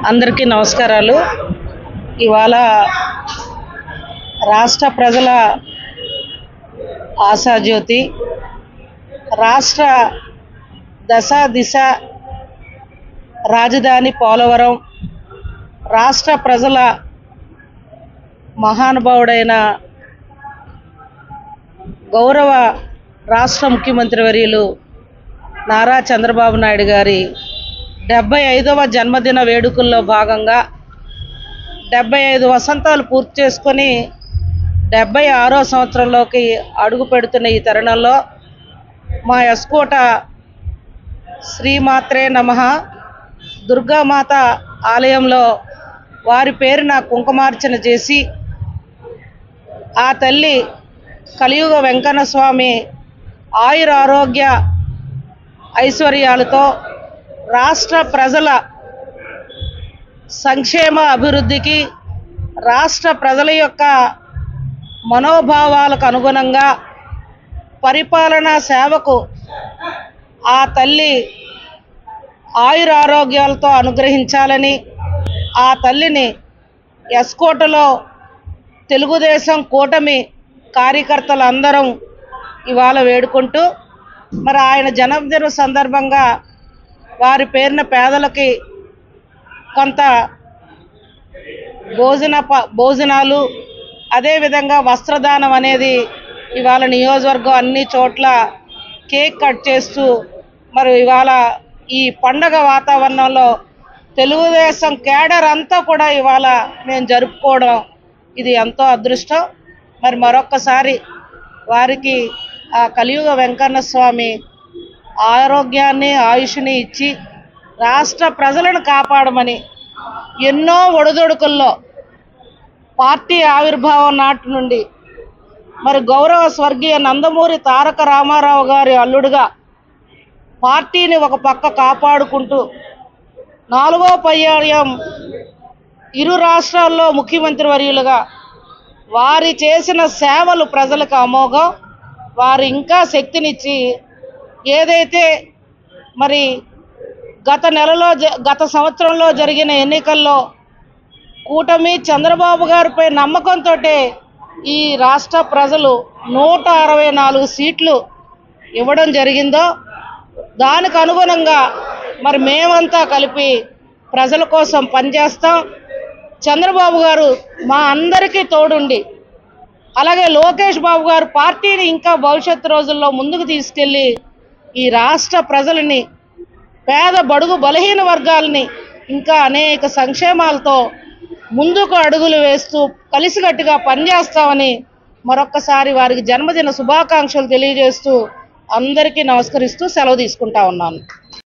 అందరికీ నమస్కారాలు. ఇవాళ రాష్ట్ర ప్రజల ఆశాజ్యోతి, రాష్ట్ర దశ దిశ రాజధాని పోలవరం, రాష్ట్ర ప్రజల మహానుభావుడైన గౌరవ రాష్ట్ర ముఖ్యమంత్రి వర్యులు నారా చంద్రబాబు నాయుడు గారి 75వ జన్మదిన వేడుకల్లో భాగంగా 75 వసంతాలు పూర్తి చేసుకొని 76వ సంవత్సరంలోకి అడుగు పెడుతున్న ఈ తరుణంలో మా ఎస్కోట శ్రీమాత్రే నమః దుర్గామాత ఆలయంలో వారి పేరున కుంకుమార్చన చేసి ఆ తల్లి కలియుగ వెంకన్న స్వామి ఆయుర ఆరోగ్య ఐశ్వర్యాలతో రాష్ట్ర ప్రజల సంక్షేమ అభివృద్ధికి, రాష్ట్ర ప్రజల యొక్క మనోభావాలకు అనుగుణంగా పరిపాలనా సేవకు ఆ తల్లి ఆయుర ఆరోగ్యాలతో అనుగ్రహించాలని ఆ తల్లిని ఎస్కోటలో తెలుగుదేశం కూటమి కార్యకర్తలందరం ఇవాళ వేడుకుంటూ, మరి ఆయన జన్మదిన సందర్భంగా వారి పేరున పేదలకి కొంత భోజనాలు, అదేవిధంగా వస్త్రదానం అనేది ఇవాళ నియోజకవర్గం అన్ని చోట్ల కేక్ కట్ చేస్తూ మరి ఇవాళ ఈ పండగ వాతావరణంలో తెలుగుదేశం కేడర్ అంతా కూడా ఇవాళ మేము జరుపుకోవడం ఇది ఎంతో అదృష్టం. మరి మరొక్కసారి వారికి ఆ కలియుగ వెంకన్న స్వామి ఆరోగ్యాన్ని ఆయుష్ని ఇచ్చి రాష్ట్ర ప్రజలను కాపాడమని ఎన్నో ఒడిదొడుకుల్లో పార్టీ ఆవిర్భావం నాటి నుండి మరి గౌరవ స్వర్గీయ నందమూరి తారక రామారావు గారి అల్లుడుగా పార్టీని ఒక పక్క కాపాడుకుంటూ 4వ పర్యాయం ఇరు రాష్ట్రాల్లో ముఖ్యమంత్రి వర్యులుగా వారి చేసిన సేవలు ప్రజలకు అమోఘం. వారు ఇంకా శక్తినిచ్చి ఏదైతే మరి గత సంవత్సరంలో జరిగిన ఎన్నికల్లో కూటమి చంద్రబాబు గారిపై నమ్మకంతో ఈ రాష్ట్ర ప్రజలు 164 సీట్లు ఇవ్వడం జరిగిందో దానికి అనుగుణంగా మరి మేమంతా కలిపి ప్రజల కోసం పనిచేస్తాం. చంద్రబాబు గారు మా అందరికీ తోడుండి, అలాగే లోకేష్ బాబు గారు పార్టీని ఇంకా భవిష్యత్తు రోజుల్లో ముందుకు తీసుకెళ్ళి ఈ రాష్ట్ర ప్రజలని, పేద బడుగు బలహీన వర్గాలని ఇంకా అనేక సంక్షేమాలతో ముందుకు అడుగులు వేస్తూ కలిసికట్టుగా పనిచేస్తామని మరొక్కసారి వారికి జన్మదిన శుభాకాంక్షలు తెలియజేస్తూ అందరికీ నమస్కరిస్తూ సెలవు తీసుకుంటా ఉన్నాను.